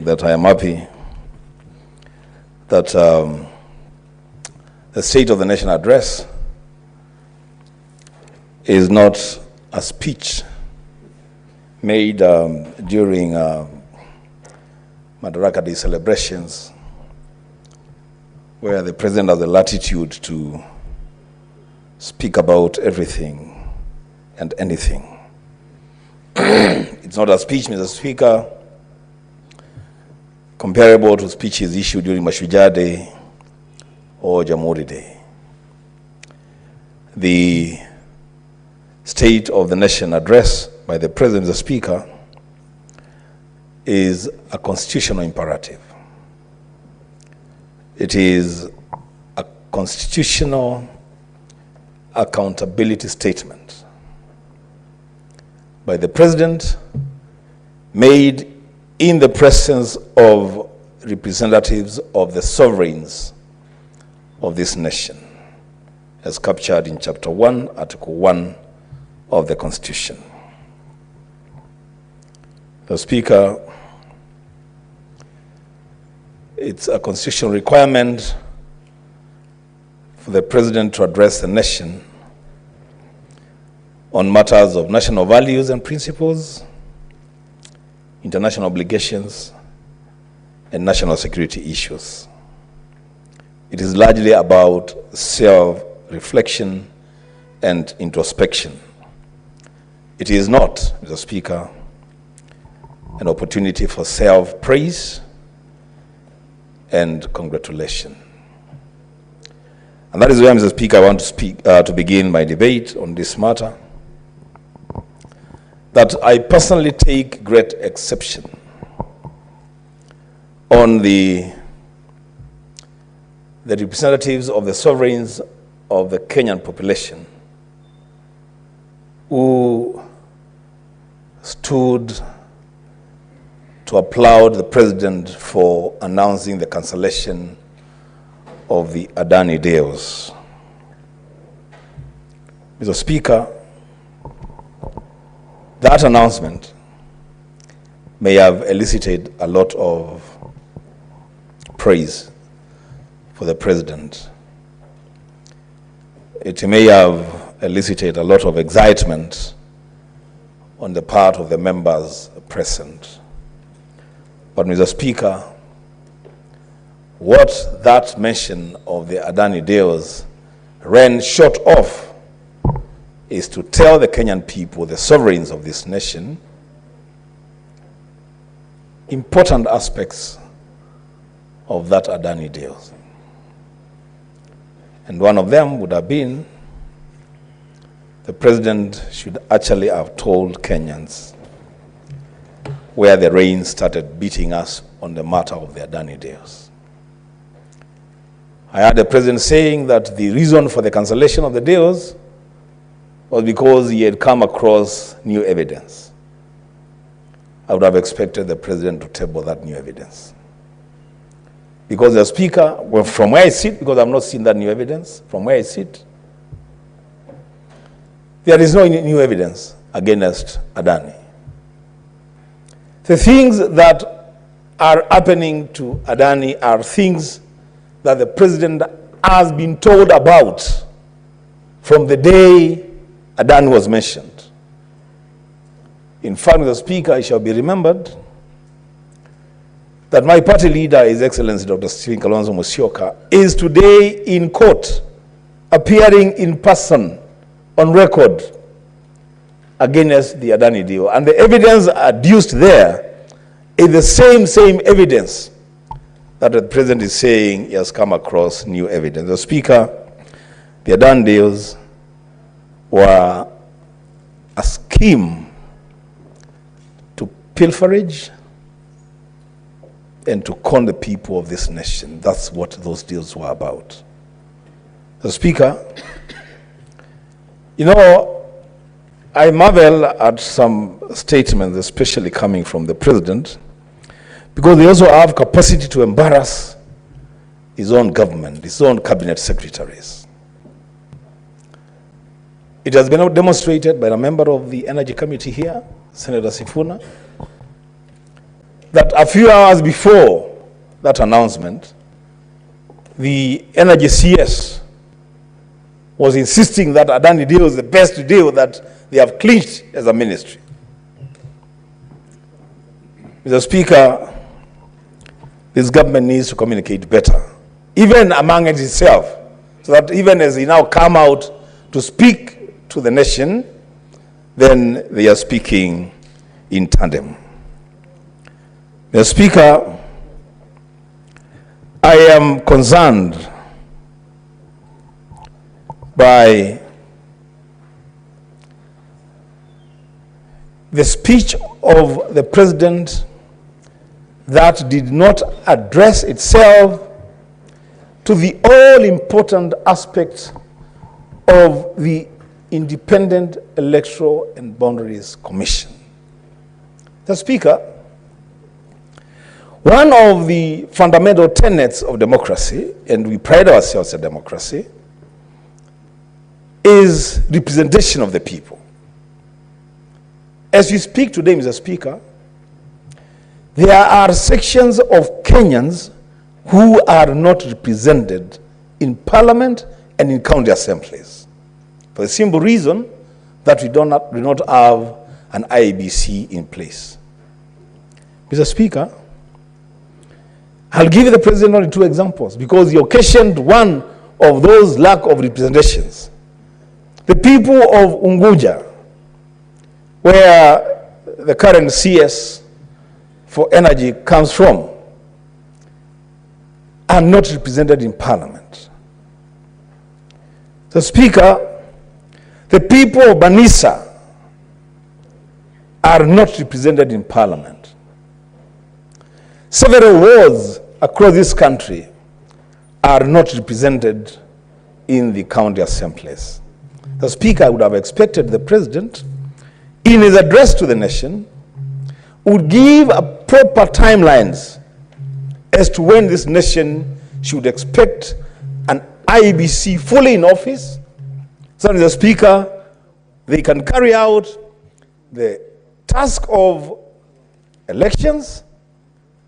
That I am happy that the State of the Nation address is not a speech made during Madaraka Day celebrations, where the President has the latitude to speak about everything and anything. It's not a speech, Mr. Speaker, comparable to speeches issued during Mashujaa Day or Jamhuri Day. The State of the Nation address by the President, the Speaker, is a constitutional imperative. It is a constitutional accountability statement by the President, made in the presence of representatives of the sovereigns of this nation, as captured in Chapter 1, Article 1 of the Constitution. The Speaker, it's a constitutional requirement for the President to address the nation on matters of national values and principles, international obligations, and national security issues. It is largely about self-reflection and introspection. It is not, Mr. Speaker, an opportunity for self-praise and congratulation. And that is why, Mr. Speaker, I want to begin my debate on this matter, that I personally take great exception on the representatives of the sovereigns of the Kenyan population who stood to applaud the President for announcing the cancellation of the Adani deals. Mr. Speaker, that announcement may have elicited a lot of praise for the President. It may have elicited a lot of excitement on the part of the members present. But, Mr. Speaker, what that mention of the Adani deals ran short of is to tell the Kenyan people, the sovereigns of this nation, important aspects of that Adani deal. And one of them would have been the President should actually have told Kenyans where the rain started beating us on the matter of the Adani deals. I heard the President saying that the reason for the cancellation of the deals was because he had come across new evidence. I would have expected the President to table that new evidence. Because the Speaker, well, from where I sit, because I've not seen that new evidence, from where I sit, there is no new evidence against Adani. The things that are happening to Adani are things that the President has been told about from the day Adani was mentioned. In fact, Mr. Speaker, it shall be remembered that my party leader, His Excellency Dr. Stephen Kalonzo Musyoka, is today in court, appearing in person, on record, against the Adani deal. And the evidence adduced there is the same evidence that the President is saying he has come across new evidence. The Speaker, the Adani deals were a scheme to pilferage and to con the people of this nation. That's what those deals were about. The Speaker, you know, I marvel at some statements, especially coming from the President, because they also have capacity to embarrass his own government, his own cabinet secretaries. It has been demonstrated by a member of the Energy Committee here, Senator Sifuna, that a few hours before that announcement, the Energy CS was insisting that Adani deal is the best deal that they have clinched as a ministry. Mr. Speaker, this government needs to communicate better, even among itself, so that even as they now come out to speak to the nation, then they are speaking in tandem. Mr. Speaker, I am concerned by the speech of the president that did not address itself to the all-important aspect of the Independent Electoral and Boundaries Commission. The Speaker, one of the fundamental tenets of democracy, and we pride ourselves in democracy, is representation of the people. As we speak today, Mr. Speaker, there are sections of Kenyans who are not represented in Parliament and in county assemblies, for the simple reason that we do not have an IEBC in place. Mr. Speaker, I'll give you the president only 2 examples because he occasioned one of those lack of representations. The people of Unguja, where the current CS for energy comes from, are not represented in Parliament. The Speaker, the people of Banisa are not represented in Parliament. Several wards across this country are not represented in the county assemblies. The Speaker, I would have expected the President, in his address to the nation, would give a proper timelines as to when this nation should expect an IEBC fully in office, so that the Speaker, they can carry out the task of elections,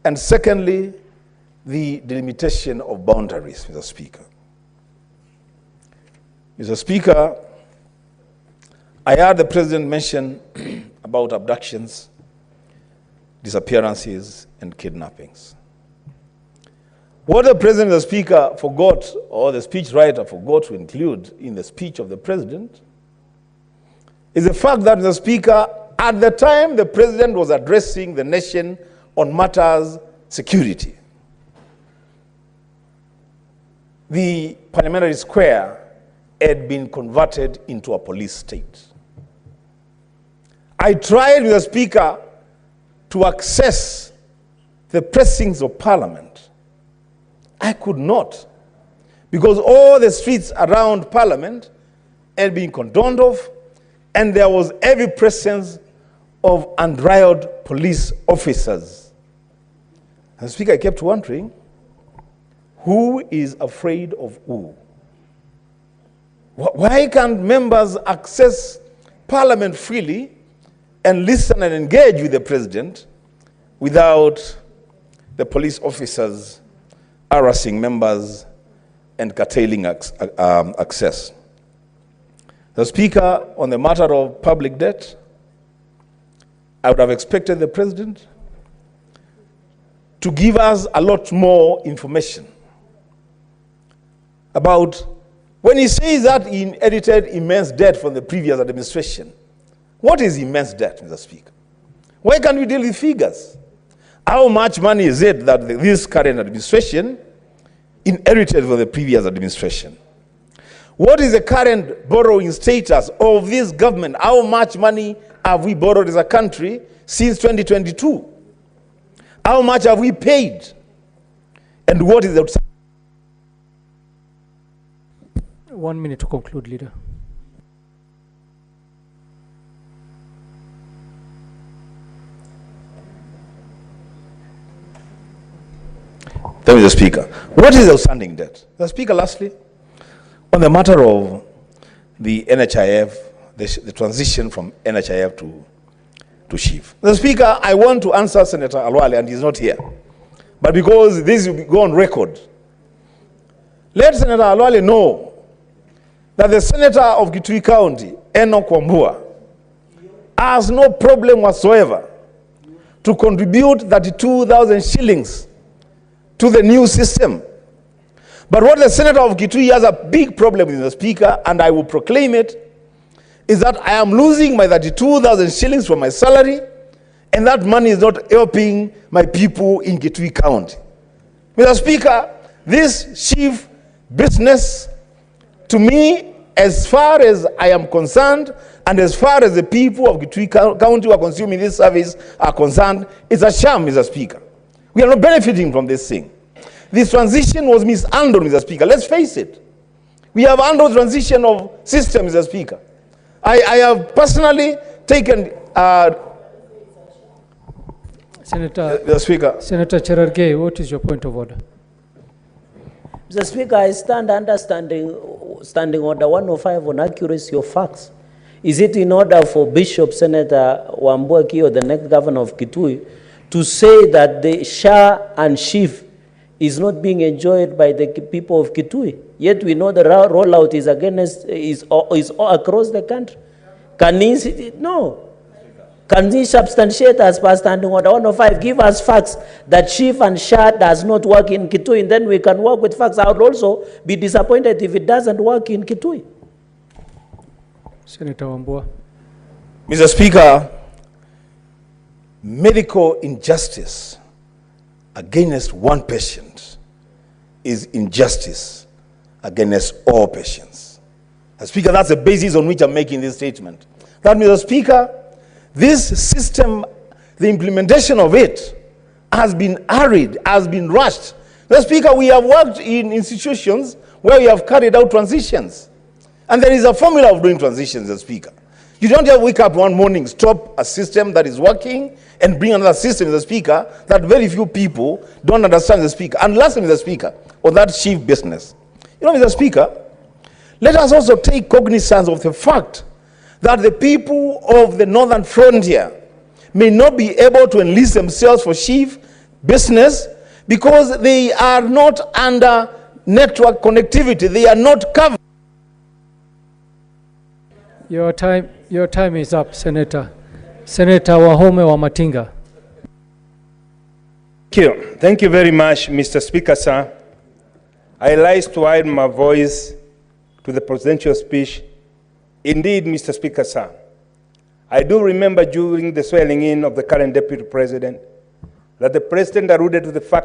and secondly, the delimitation of boundaries, Mr. Speaker. Mr. Speaker, I heard the President mention about abductions, disappearances, and kidnappings. What the President, the Speaker, forgot, or the speechwriter forgot to include in the speech of the President, is the fact that, the Speaker, at the time the President was addressing the nation on matters security, the parliamentary square had been converted into a police state. I tried with the Speaker to access the precincts of Parliament. I could not, because all the streets around Parliament had been cordoned off, and there was every presence of unrivaled police officers. And the Speaker, I kept wondering, who is afraid of who? Why can't members access Parliament freely and listen and engage with the President without the police officers harassing members and curtailing access? The Speaker, on the matter of public debt, I would have expected the President to give us a lot more information about, when he says that he inherited immense debt from the previous administration. What is immense debt, Mr. Speaker? Why can't we deal with figures? How much money is it that this current administration inherited from the previous administration? What is the current borrowing status of this government? How much money have we borrowed as a country since 2022? How much have we paid? And what is the... 1 minute to conclude, Leader. Thank you, Mr. Speaker. What is the outstanding debt? Mr. Speaker, lastly, on the matter of the NHIF, the transition from NHIF to to chief. Mr. Speaker, I want to answer Senator Alwale, and he's not here. But because this will go on record, let Senator Alwale know that the senator of Kitui County, Wambua, has no problem whatsoever to contribute 32,000 shillings to the new system. But what the senator of Kitui has a big problem with, the Speaker, and I will proclaim it, is that I am losing my 32,000 shillings from my salary, and that money is not helping my people in Kitui County. Mr. Speaker, this chief business, to me, as far as I am concerned, and as far as the people of Kitui County who are consuming this service are concerned, it's a sham, Mr. Speaker. We are not benefiting from this thing. This transition was mishandled, Mr. Speaker. Let's face it. We have handled transition of systems, Mr. Speaker. I have personally taken... Senator, Speaker. Senator Cherargei, what is your point of order? Mr. Speaker, I stand understanding Standing Order 105 on accuracy of facts. Is it in order for Bishop Senator Wambua, or the next governor of Kitui, to say that the Shah and Chief is not being enjoyed by the people of Kitui? Yet we know the rollout is is across the country. Can he? No. Can he substantiate as per Standing Order 105? Give us facts that Chief and Shah does not work in Kitui, and then we can work with facts. I would also be disappointed if it doesn't work in Kitui. Senator Wambua. Mr. Speaker, medical injustice against one patient is injustice against all patients. Mr. Speaker, that's the basis on which I'm making this statement. That, Mr. Speaker, this system, the implementation of it, has been hurried, has been rushed. Mr. Speaker, we have worked in institutions where we have carried out transitions. And there is a formula of doing transitions, Mr. Speaker. You don't just wake up one morning, stop a system that is working, and bring another system, Mr. Speaker, that very few people don't understand, Mr. Speaker. And lastly, Mr. Speaker, on that chief business. You know, Mr. Speaker, let us also take cognizance of the fact that the people of the northern frontier may not be able to enlist themselves for chief business because they are not under network connectivity. They are not covered. Your time is up, Senator. Senator Wahome Wamatinga. Thank you very much, Mr. Speaker, sir. I rise to add my voice to the presidential speech. Indeed, Mr. Speaker, sir, I do remember during the swearing in of the current deputy president that the president alluded to the fact